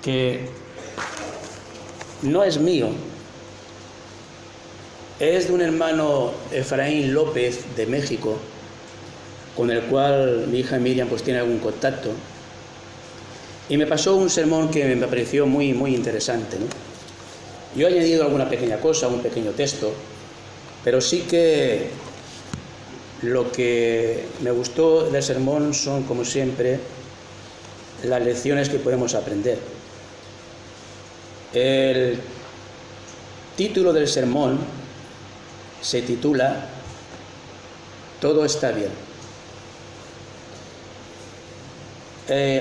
que no es mío, es de un hermano Efraín López de México, con el cual mi hija Miriam pues tiene algún contacto, y me pasó un sermón que me pareció muy interesante, ¿no? Yo he añadido alguna pequeña cosa, un pequeño texto, pero sí que lo que me gustó del sermón son, como siempre, las lecciones que podemos aprender. El título del sermón se titula Todo está bien.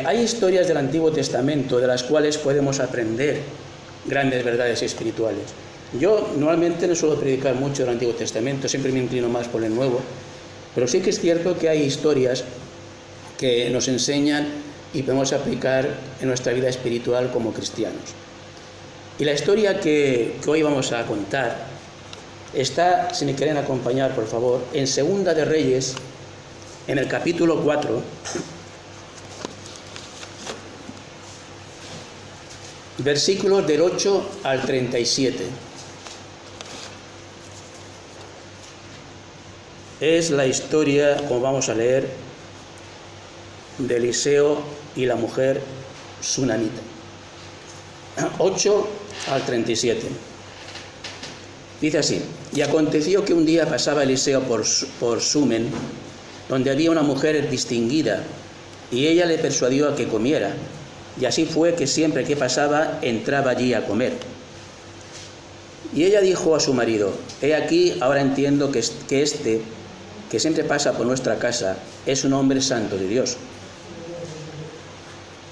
Hay historias del Antiguo Testamento de las cuales podemos aprender grandes verdades espirituales. Yo normalmente no suelo predicar mucho del Antiguo Testamento, siempre me inclino más por el Nuevo, pero sí que es cierto que hay historias que nos enseñan y podemos aplicar en nuestra vida espiritual como cristianos. Y la historia que hoy vamos a contar está, si me quieren acompañar, por favor, en Segunda de Reyes, en el capítulo 4, versículos del 8 al 37. Es la historia, como vamos a leer, de Eliseo y la mujer sunamita. 8 al 37. Dice así: y aconteció que un día pasaba Eliseo por Sumen, donde había una mujer distinguida, y ella le persuadió a que comiera, y así fue que siempre que pasaba entraba allí a comer. Y ella dijo a su marido: he aquí, ahora entiendo que este, que siempre pasa por nuestra casa, es un hombre santo de Dios.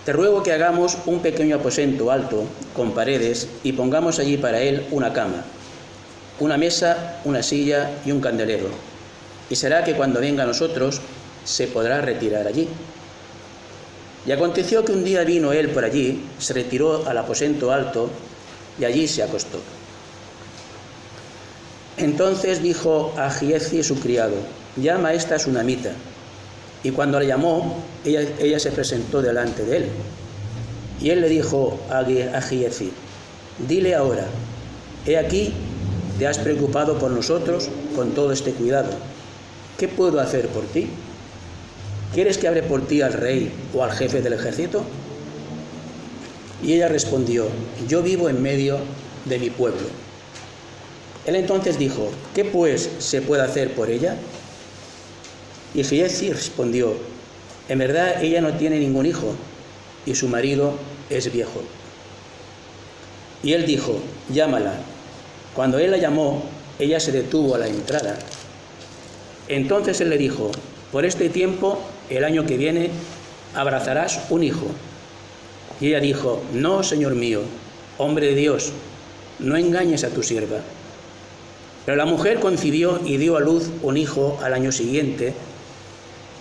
Te ruego que hagamos un pequeño aposento alto, con paredes, y pongamos allí para él una cama, una mesa, una silla y un candelero. Y será que cuando venga a nosotros, se podrá retirar allí. Y aconteció que un día vino él por allí, se retiró al aposento alto, y allí se acostó. Entonces dijo a Giezi su criado: llama a esta sunamita. Y cuando la llamó, ella se presentó delante de él. Y él le dijo a Giezi: dile ahora, he aquí, te has preocupado por nosotros con todo este cuidado. ¿Qué puedo hacer por ti? ¿Quieres que hable por ti al rey o al jefe del ejército? Y ella respondió: yo vivo en medio de mi pueblo. Él entonces dijo: ¿qué pues se puede hacer por ella? Y Giezi respondió: en verdad ella no tiene ningún hijo, y su marido es viejo. Y él dijo: llámala. Cuando él la llamó, ella se detuvo a la entrada. Entonces él le dijo: por este tiempo, el año que viene, abrazarás un hijo. Y ella dijo: no, señor mío, hombre de Dios, no engañes a tu sierva. Pero la mujer concibió y dio a luz un hijo al año siguiente,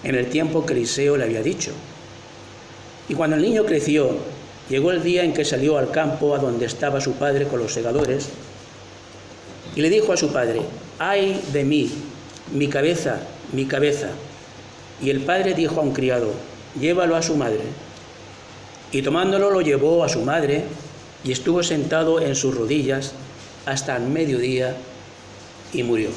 en el tiempo que Eliseo le había dicho. Y cuando el niño creció, llegó el día en que salió al campo a donde estaba su padre con los segadores, y le dijo a su padre: ¡ay de mí, mi cabeza, mi cabeza! Y el padre dijo a un criado: llévalo a su madre. Y tomándolo lo llevó a su madre, y estuvo sentado en sus rodillas hasta el mediodía, y murió.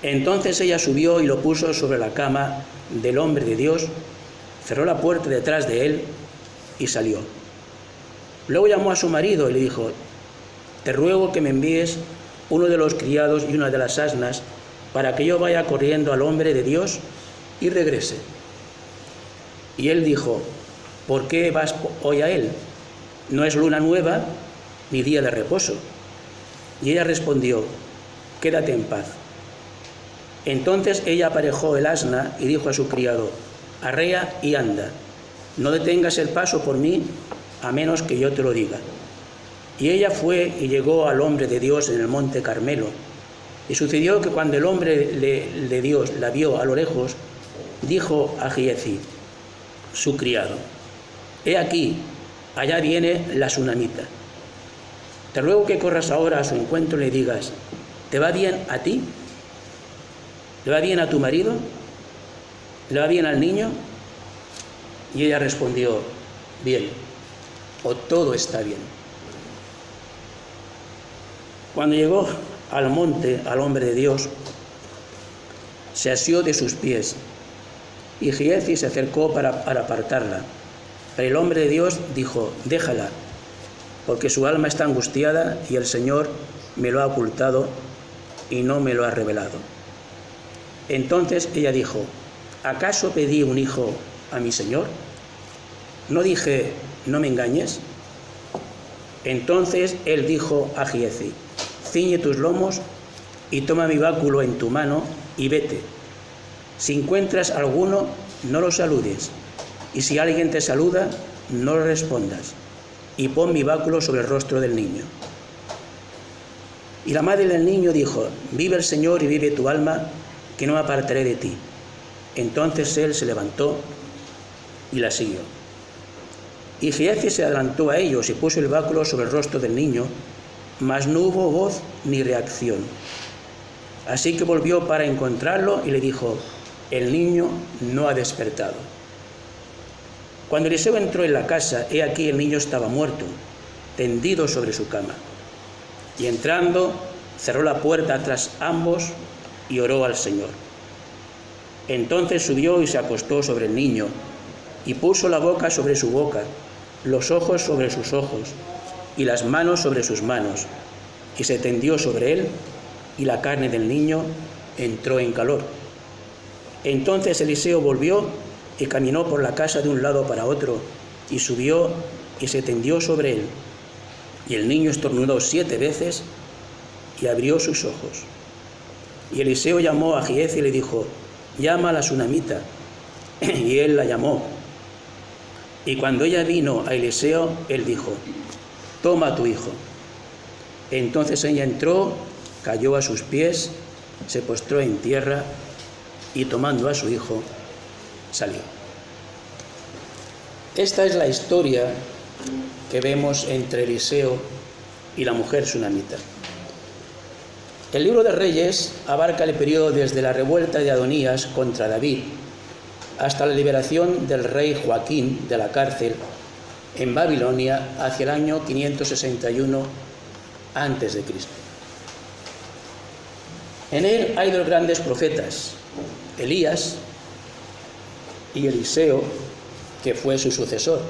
Entonces ella subió y lo puso sobre la cama del hombre de Dios, cerró la puerta detrás de él y salió. Luego llamó a su marido y le dijo: te ruego que me envíes uno de los criados y una de las asnas, para que yo vaya corriendo al hombre de Dios y regrese. Y él dijo: ¿por qué vas hoy a él? No es luna nueva ni día de reposo. Y ella respondió: quédate en paz. Entonces ella aparejó el asna y dijo a su criado: arrea y anda, no detengas el paso por mí, a menos que yo te lo diga. Y ella fue y llegó al hombre de Dios en el monte Carmelo. Y sucedió que cuando el hombre de Dios la vio a lo lejos, dijo a Giezi, su criado: he aquí, allá viene la sunamita. Te ruego que corras ahora a su encuentro y le digas: ¿te va bien a ti? ¿Le va bien a tu marido? ¿Le va bien al niño? Y ella respondió: bien. o todo está bien. Cuando llegó al monte, al hombre de Dios, se asió de sus pies, y Giezi se acercó para apartarla. Pero el hombre de Dios dijo: déjala, porque su alma está angustiada y el Señor me lo ha ocultado y no me lo ha revelado. Entonces ella dijo: ¿acaso pedí un hijo a mi Señor? ¿No dije, no me engañes? Entonces él dijo a Giezi: ciñe tus lomos y toma mi báculo en tu mano y vete. Si encuentras alguno, no lo saludes, y si alguien te saluda, no le respondas, y pon mi báculo sobre el rostro del niño. Y la madre del niño dijo: vive el Señor y vive tu alma, que no me apartaré de ti. Entonces él se levantó y la siguió. Y Giezi se adelantó a ellos y puso el báculo sobre el rostro del niño, mas no hubo voz ni reacción. Así que volvió para encontrarlo y le dijo: el niño no ha despertado. Cuando Eliseo entró en la casa, he aquí el niño estaba muerto, tendido sobre su cama. Y entrando, cerró la puerta tras ambos y oró al Señor. Entonces subió y se acostó sobre el niño, y puso la boca sobre su boca, los ojos sobre sus ojos, y las manos sobre sus manos, y se tendió sobre él, y la carne del niño entró en calor. Entonces Eliseo volvió y caminó por la casa de un lado para otro, y subió y se tendió sobre él. Y el niño estornudó 7 veces y abrió sus ojos. Y Eliseo llamó a Giezi y le dijo: llama a la sunamita. Y él la llamó. Y cuando ella vino a Eliseo, él dijo: toma a tu hijo. Entonces ella entró, cayó a sus pies, se postró en tierra y tomando a su hijo, salió. Esta es la historia que vemos entre Eliseo y la mujer sunamita. El libro de Reyes abarca el periodo desde la revuelta de Adonías contra David hasta la liberación del rey Joaquín de la cárcel en Babilonia hacia el año 561 a.C. En él hay 2 grandes profetas, Elías y Eliseo, que fue su sucesor.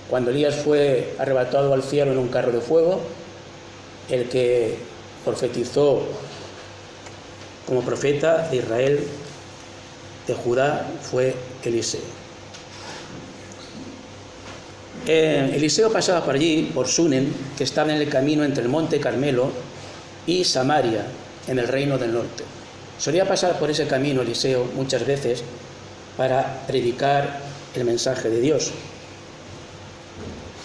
Cuando Elías fue arrebatado al cielo en un carro de fuego, el que profetizó como profeta de Israel, de Judá, fue Eliseo. Eliseo pasaba por allí, por Sunem, que estaba en el camino entre el monte Carmelo y Samaria, en el reino del norte. Solía pasar por ese camino Eliseo muchas veces para predicar el mensaje de Dios.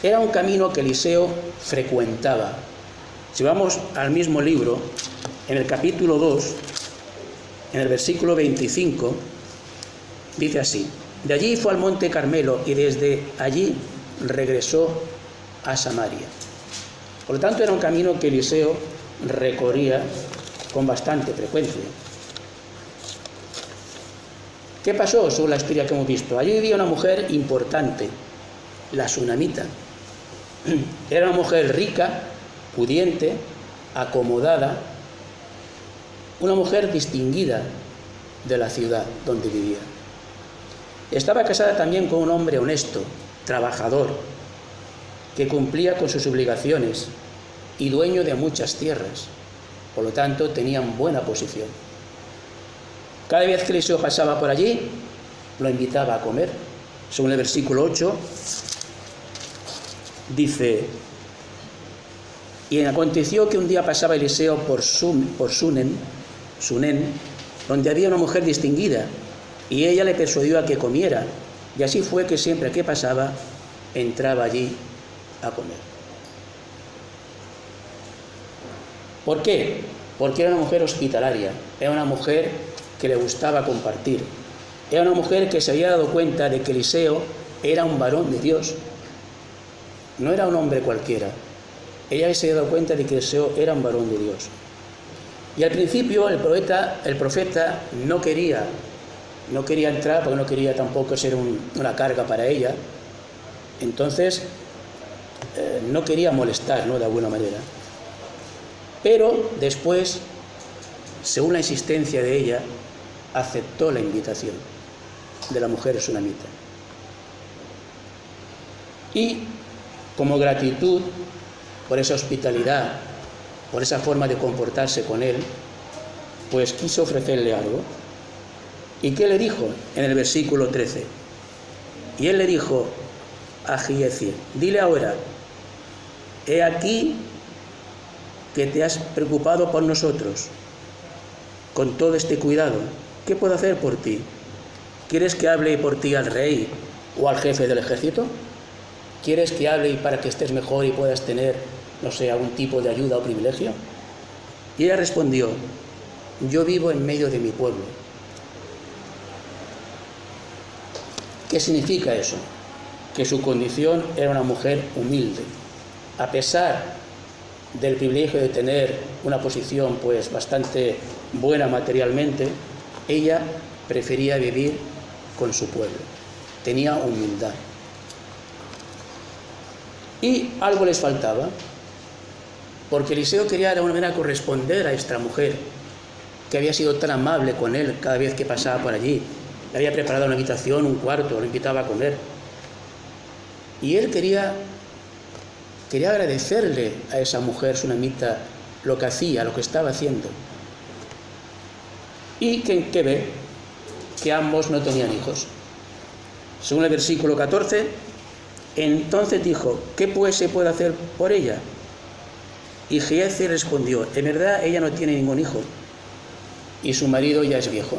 Era un camino que Eliseo frecuentaba. Si vamos al mismo libro, en el capítulo 2, en el versículo 25, dice así: de allí fue al monte Carmelo y desde allí regresó a Samaria. Por lo tanto, era un camino que Eliseo recorría con bastante frecuencia. ¿Qué pasó según la historia que hemos visto? Allí vivía una mujer importante, la sunamita. Era una mujer rica, pudiente, acomodada, una mujer distinguida de la ciudad donde vivía. Estaba casada también con un hombre honesto, trabajador, que cumplía con sus obligaciones y dueño de muchas tierras. Por lo tanto, tenían buena posición. Cada vez que Eliseo pasaba por allí, lo invitaba a comer. Según el versículo 8, dice: y aconteció que un día pasaba Eliseo por Sunem, donde había una mujer distinguida, y ella le persuadió a que comiera, y así fue que siempre que pasaba, entraba allí a comer. ¿Por qué? Porque era una mujer hospitalaria, era una mujer que le gustaba compartir, era una mujer que se había dado cuenta de que Eliseo era un varón de Dios, no era un hombre cualquiera. Ella se había dado cuenta de que Eliseo era un varón de Dios. Y al principio el profeta no quería entrar, porque no quería tampoco ser una carga para ella. Entonces no quería molestar, ¿no?, de alguna manera. Pero después, según la insistencia de ella, aceptó la invitación de la mujer sunamita. Y como gratitud por esa hospitalidad, por esa forma de comportarse con él, pues quiso ofrecerle algo. ¿Y qué le dijo en el versículo 13? Y él le dijo a Giezi: dile ahora, he aquí que te has preocupado por nosotros con todo este cuidado. ¿Qué puedo hacer por ti? ¿Quieres que hable por ti al rey o al jefe del ejército? ¿Quieres que hable para que estés mejor y puedas tener, no sé, algún tipo de ayuda o privilegio? Y ella respondió: yo vivo en medio de mi pueblo. ¿Qué significa eso? Que su condición era una mujer humilde. A pesar del privilegio de tener una posición pues bastante buena materialmente, ella prefería vivir con su pueblo. Tenía humildad. Y algo les faltaba, porque Eliseo quería de alguna manera corresponder a esta mujer que había sido tan amable con él cada vez que pasaba por allí. Le había preparado una habitación, un cuarto, lo invitaba a comer. Y él quería agradecerle a esa mujer sunamita lo que hacía, lo que estaba haciendo. Y que ve que ambos no tenían hijos. Según el versículo 14, entonces dijo: ¿qué pues se puede hacer por ella? Y Giezi respondió: en verdad ella no tiene ningún hijo y su marido ya es viejo.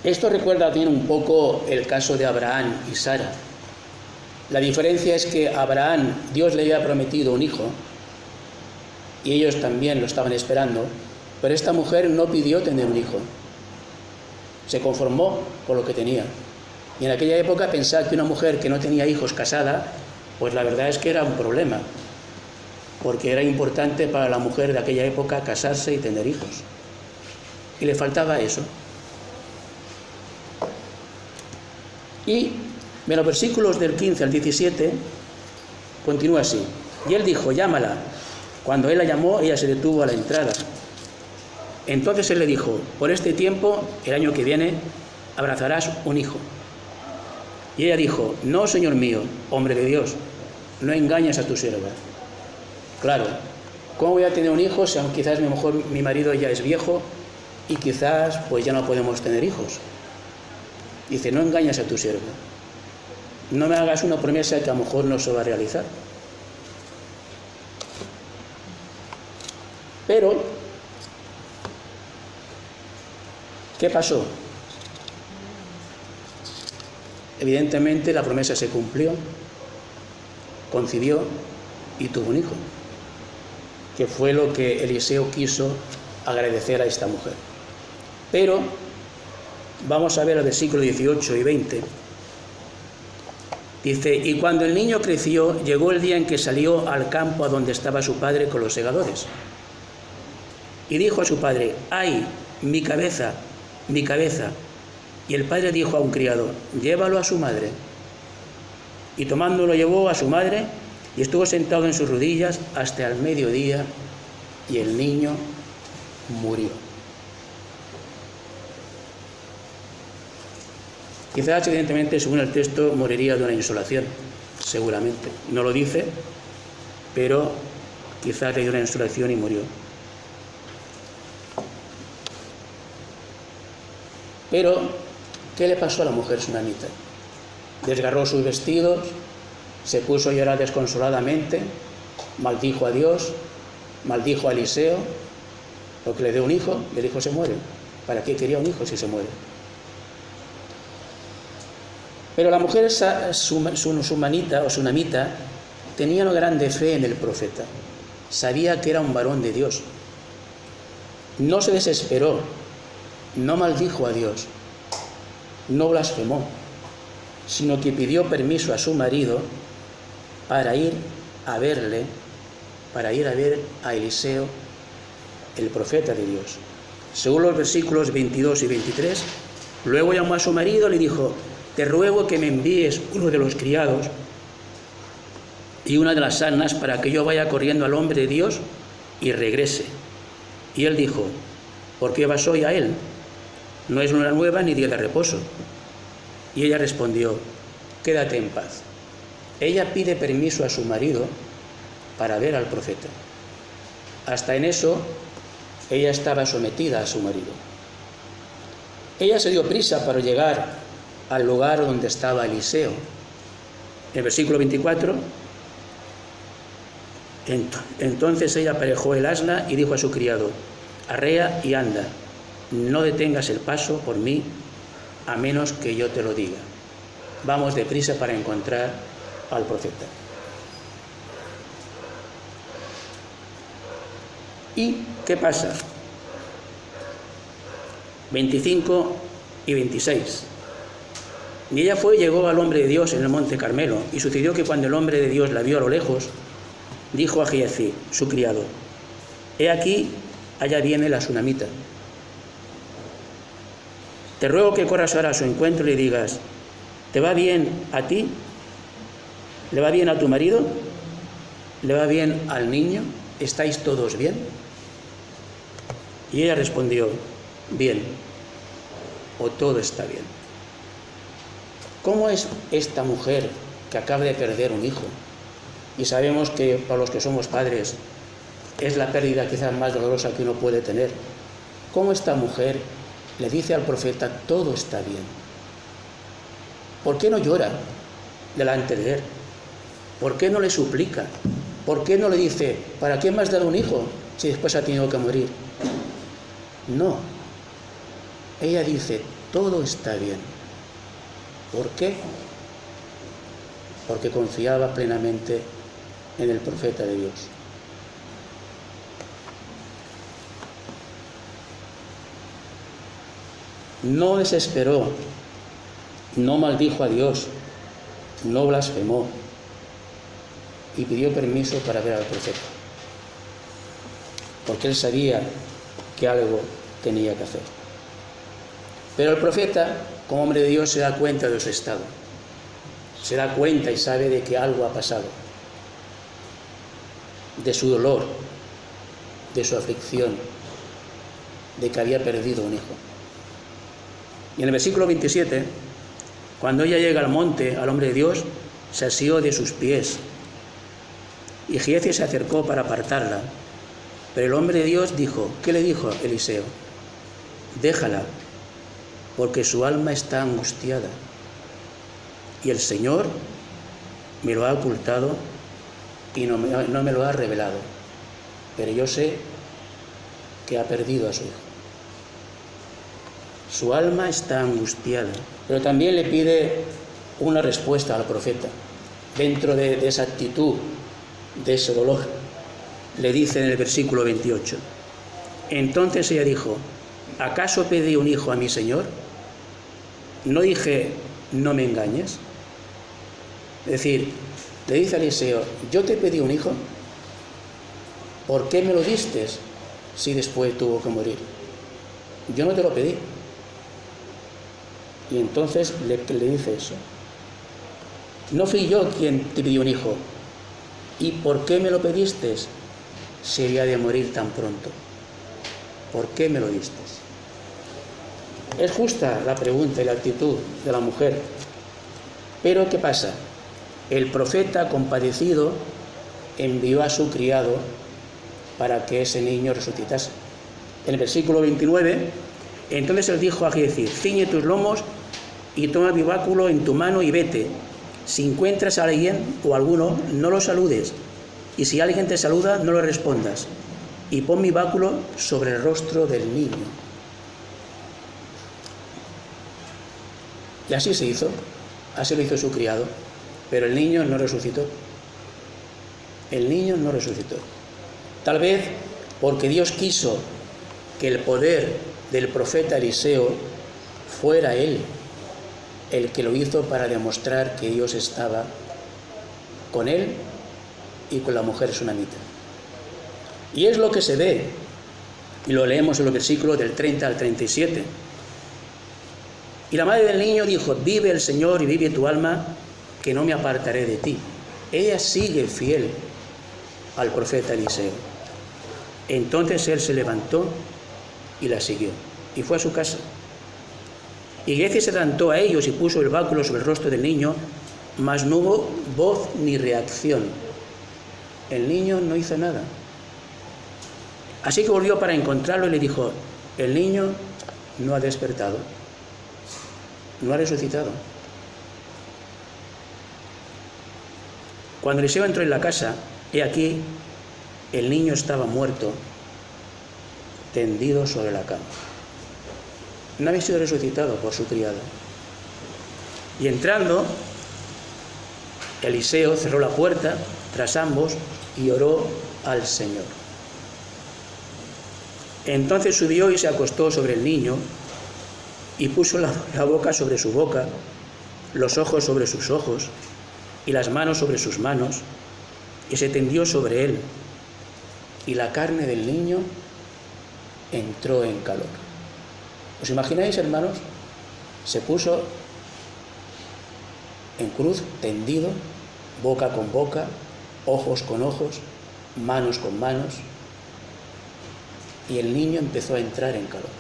Esto recuerda también un poco el caso de Abraham y Sara. La diferencia es que a Abraham Dios le había prometido un hijo y ellos también lo estaban esperando, pero esta mujer no pidió tener un hijo, se conformó con lo que tenía. Y en aquella época pensar que una mujer que no tenía hijos casada, pues la verdad es que era un problema, porque era importante para la mujer de aquella época casarse y tener hijos. Y le faltaba eso. Y en los versículos del 15 al 17 continúa así: y él dijo: llámala. Cuando él la llamó, ella se detuvo a la entrada. Entonces él le dijo: por este tiempo, el año que viene, abrazarás un hijo. Y ella dijo: no, señor mío, hombre de Dios, no engañes a tu sierva. Claro, ¿cómo voy a tener un hijo si quizás mejor mi marido ya es viejo y quizás pues ya no podemos tener hijos? Dice: no engañes a tu sierva, no me hagas una promesa que a lo mejor no se va a realizar. Pero, ¿qué pasó? Evidentemente la promesa se cumplió, concibió y tuvo un hijo, que fue lo que Eliseo quiso agradecer a esta mujer. Pero vamos a ver el versículo 18 y 20. Dice: y cuando el niño creció, llegó el día en que salió al campo a donde estaba su padre con los segadores. Y dijo a su padre: ¡ay, mi cabeza, mi cabeza! Y el padre dijo a un criado: llévalo a su madre. Y tomándolo llevó a su madre, y estuvo sentado en sus rodillas hasta el mediodía, y el niño murió. Quizás, evidentemente, según el texto, moriría de una insolación, seguramente. No lo dice, pero quizás le dio una insolación y murió. Pero, ¿qué le pasó a la mujer sunamita? Desgarró sus vestidos, se puso a llorar desconsoladamente, maldijo a Dios, maldijo a Eliseo, porque le dio un hijo y el hijo se muere. ¿Para qué quería un hijo si se muere? Pero la mujer sunamita tenía una grande fe en el profeta. Sabía que era un varón de Dios. No se desesperó, no maldijo a Dios, no blasfemó, sino que pidió permiso a su marido para ir a verle, para ir a ver a Eliseo, el profeta de Dios. Según los versículos 22 y 23, luego llamó a su marido y le dijo: te ruego que me envíes uno de los criados y una de las asnas para que yo vaya corriendo al hombre de Dios y regrese. Y él dijo, ¿por qué vas hoy a él? No es luna nueva ni día de reposo. Y ella respondió, quédate en paz. Ella pide permiso a su marido para ver al profeta. Hasta en eso, ella estaba sometida a su marido. Ella se dio prisa para llegar al lugar donde estaba Eliseo. En el versículo 24, entonces ella aparejó el asna y dijo a su criado, arrea y anda, no detengas el paso por mí, a menos que yo te lo diga. Vamos deprisa para encontrar al profeta. ¿Y qué pasa? 25 y 26. Y ella fue y llegó al hombre de Dios en el monte Carmelo, y sucedió que cuando el hombre de Dios la vio a lo lejos, dijo a Giezi, su criado, he aquí, allá viene la sunamita. Te ruego que corras ahora a su encuentro y le digas, ¿te va bien a ti? ¿Le va bien a tu marido? ¿Le va bien al niño? ¿Estáis todos bien? Y ella respondió, bien, o todo está bien. ¿Cómo es esta mujer que acaba de perder un hijo? Y sabemos que para los que somos padres es la pérdida quizás más dolorosa que uno puede tener. ¿Cómo esta mujer le dice al profeta, todo está bien? ¿Por qué no llora delante de él? ¿Por qué no le suplica? ¿Por qué no le dice, ¿para qué me has dado un hijo si después ha tenido que morir? No. Ella dice, todo está bien. ¿Por qué? Porque confiaba plenamente en el profeta de Dios. No desesperó, no maldijo a Dios, no blasfemó y pidió permiso para ver al profeta, porque él sabía que algo tenía que hacer. Pero el profeta, como hombre de Dios, se da cuenta de su estado, se da cuenta y sabe de que algo ha pasado, de su dolor, de su aflicción, de que había perdido un hijo. Y en el versículo 27, cuando ella llega al monte, al hombre de Dios, se asió de sus pies. Y Giezi se acercó para apartarla. Pero el hombre de Dios dijo, ¿qué le dijo Eliseo? Déjala, porque su alma está angustiada. Y el Señor me lo ha ocultado y no me lo ha revelado. Pero yo sé que ha perdido a su hijo. Su alma está angustiada. Pero también le pide una respuesta al profeta. Dentro de esa actitud, de ese dolor, le dice en el versículo 28. Entonces ella dijo, ¿acaso pedí un hijo a mi Señor? ¿No dije, no me engañes? Es decir, le dice a Eliseo, yo te pedí un hijo, ¿por qué me lo diste si después tuvo que morir? Yo no te lo pedí. Y entonces le dice eso. No fui yo quien te pidió un hijo. ¿Y por qué me lo pediste si había de morir tan pronto? ¿Por qué me lo diste? Es justa la pregunta y la actitud de la mujer. Pero ¿qué pasa? El profeta compadecido envió a su criado para que ese niño resucitase. En el versículo 29, entonces él dijo a Giezi, ciñe tus lomos y toma mi báculo en tu mano y vete. Si encuentras a alguien o alguno, no lo saludes. Y si alguien te saluda, no lo respondas. Y pon mi báculo sobre el rostro del niño. Y así se hizo. Así lo hizo su criado. Pero el niño no resucitó. El niño no resucitó. Tal vez porque Dios quiso que el poder del profeta Eliseo fuera él el que lo hizo para demostrar que Dios estaba con él y con la mujer sunamita. Y es lo que se ve, y lo leemos en los versículos del 30 al 37. Y la madre del niño dijo: vive el Señor y vive tu alma, que no me apartaré de ti. Ella sigue fiel al profeta Eliseo. Entonces él se levantó y la siguió, y fue a su casa. Y Giezi se adelantó a ellos y puso el báculo sobre el rostro del niño, mas no hubo voz ni reacción. El niño no hizo nada. Así que volvió para encontrarlo y le dijo: el niño no ha despertado, no ha resucitado. Cuando Eliseo entró en la casa, he aquí, el niño estaba muerto, tendido sobre la cama. No había sido resucitado por su criado. Y entrando, Eliseo cerró la puerta tras ambos y oró al Señor. Entonces subió y se acostó sobre el niño y puso la boca sobre su boca, los ojos sobre sus ojos y las manos sobre sus manos, y se tendió sobre él, y la carne del niño entró en calor. ¿Os imagináis, hermanos? Se puso en cruz, tendido, boca con boca, ojos con ojos, manos con manos, y el niño empezó a entrar en calor.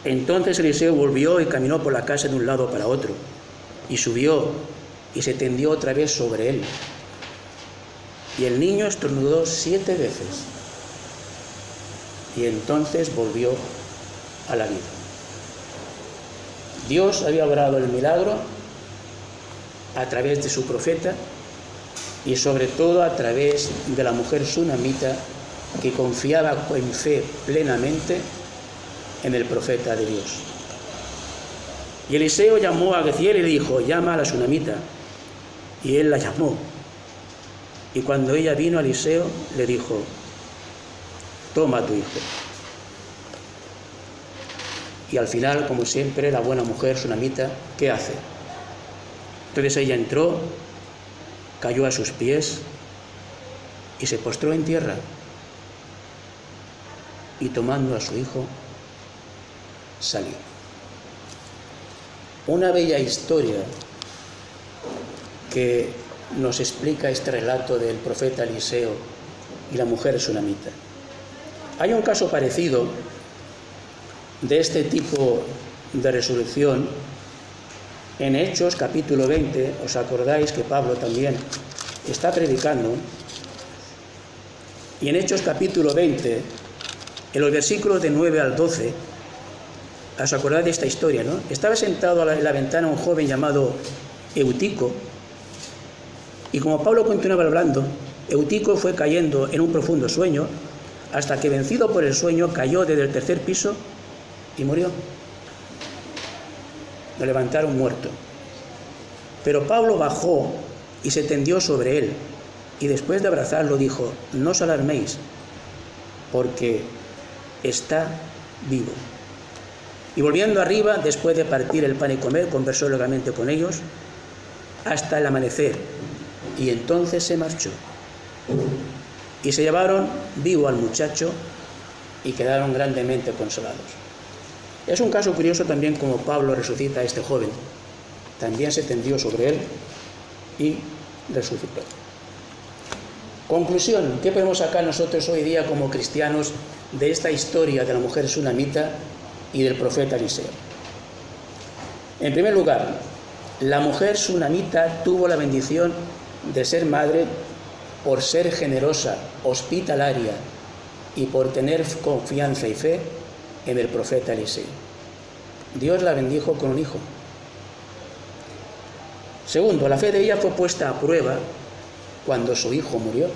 Entonces Eliseo volvió y caminó por la casa de un lado para otro, y subió y se tendió otra vez sobre él. Y el niño estornudó 7 veces, y entonces volvió a la vida. Dios había obrado el milagro a través de su profeta y sobre todo a través de la mujer sunamita, que confiaba en fe plenamente en el profeta de Dios. Y Eliseo llamó a Giezi y le dijo: llama a la sunamita. Y él la llamó. Y cuando ella vino a Eliseo, le dijo: toma a tu hijo. Y al final, como siempre, la buena mujer sunamita, ¿qué hace? Entonces ella entró, cayó a sus pies y se postró en tierra. Y tomando a su hijo, salió. Una bella historia que nos explica este relato del profeta Eliseo y la mujer sunamita. Hay un caso parecido de este tipo de resurrección en Hechos capítulo 20. ¿Os acordáis que Pablo también está predicando? Y en Hechos capítulo 20, en los versículos de 9 al 12, ¿os acordáis de esta historia, no? Estaba sentado en la ventana un joven llamado Eutico, y como Pablo continuaba hablando, Eutico fue cayendo en un profundo sueño, hasta que, vencido por el sueño, cayó desde el 3er piso y murió. Lo levantaron muerto. Pero Pablo bajó y se tendió sobre él, y después de abrazarlo dijo: no os alarméis, porque está vivo. Y volviendo arriba, después de partir el pan y comer, conversó largamente con ellos hasta el amanecer, y entonces se marchó. Y se llevaron vivo al muchacho y quedaron grandemente consolados. Es un caso curioso también como Pablo resucita a este joven. También se tendió sobre él y resucitó. Conclusión: ¿qué podemos sacar nosotros hoy día como cristianos de esta historia de la mujer sunamita y del profeta Eliseo? En primer lugar, la mujer sunamita tuvo la bendición de ser madre por ser generosa, hospitalaria y por tener confianza y fe en el profeta Eliseo. Dios la bendijo con un hijo. Segundo, la fe de ella fue puesta a prueba cuando su hijo murió.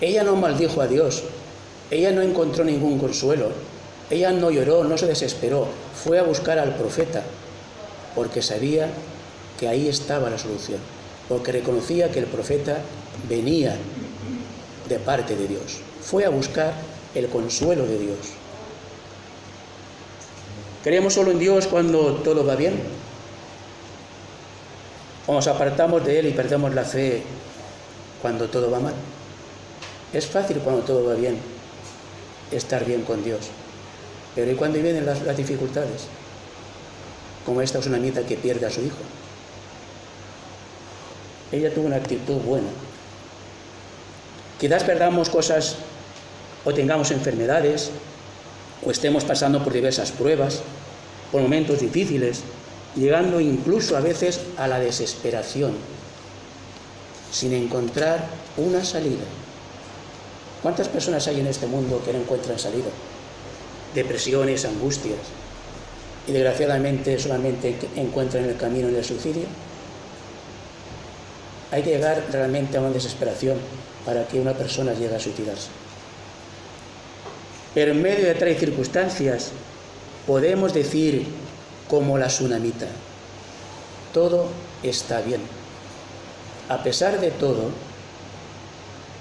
Ella no maldijo a Dios, ella no encontró ningún consuelo, ella no lloró, no se desesperó, fue a buscar al profeta, porque sabía que ahí estaba la solución, porque reconocía que el profeta venía de parte de Dios. Fue a buscar el consuelo de Dios. ¿Creemos solo en Dios cuando todo va bien? ¿O nos apartamos de Él y perdemos la fe cuando todo va mal? Es fácil cuando todo va bien, estar bien con Dios. Pero ¿y cuando vienen las dificultades? Como esta tsunamita que pierde a su hijo. Ella tuvo una actitud buena. Quizás perdamos cosas o tengamos enfermedades o estemos pasando por diversas pruebas, por momentos difíciles, llegando incluso a veces a la desesperación, sin encontrar una salida. ¿Cuántas personas hay en este mundo que no encuentran salida? Depresiones, angustias, y desgraciadamente solamente encuentran el camino del suicidio. Hay que llegar realmente a una desesperación para que una persona llegue a suicidarse. Pero en medio de tales circunstancias podemos decir, como la tsunamita, todo está bien. A pesar de todo,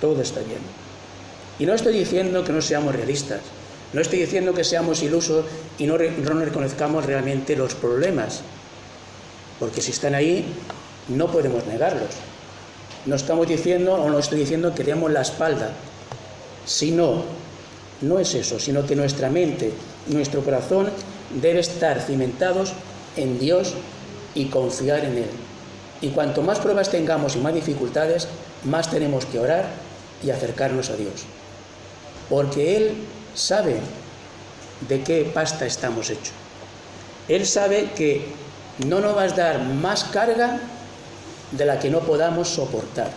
todo está bien. Y no estoy diciendo que no seamos realistas, no estoy diciendo que seamos ilusos y no reconozcamos realmente los problemas, porque si están ahí, no podemos negarlos. No estamos diciendo, o no estoy diciendo que demos la espalda, sino, no es eso, sino que nuestra mente, nuestro corazón debe estar cimentados en Dios y confiar en Él. Y cuanto más pruebas tengamos y más dificultades, más tenemos que orar y acercarnos a Dios. Porque Él sabe de qué pasta estamos hechos. Él sabe que no nos va a dar más carga de la que no podamos soportar.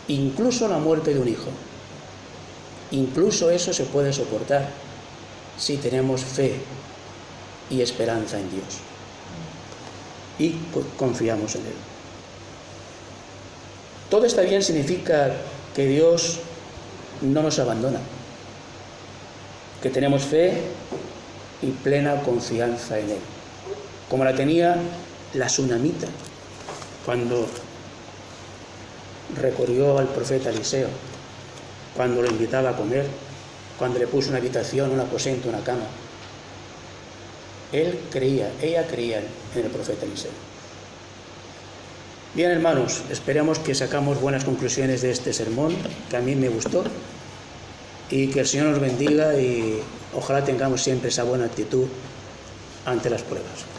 Incluso la muerte de un hijo. Incluso eso se puede soportar si tenemos fe y esperanza en Dios. Y confiamos en Él. Todo está bien significa que Dios no nos abandona, que tenemos fe y plena confianza en Él, como la tenía la tsunamita cuando recorrió al profeta Eliseo, cuando lo invitaba a comer, cuando le puso una habitación, un aposento, una cama. Ella creía en el profeta Eliseo. Bien, hermanos, esperamos que sacamos buenas conclusiones de este sermón, que a mí me gustó, y que el Señor nos bendiga y ojalá tengamos siempre esa buena actitud ante las pruebas.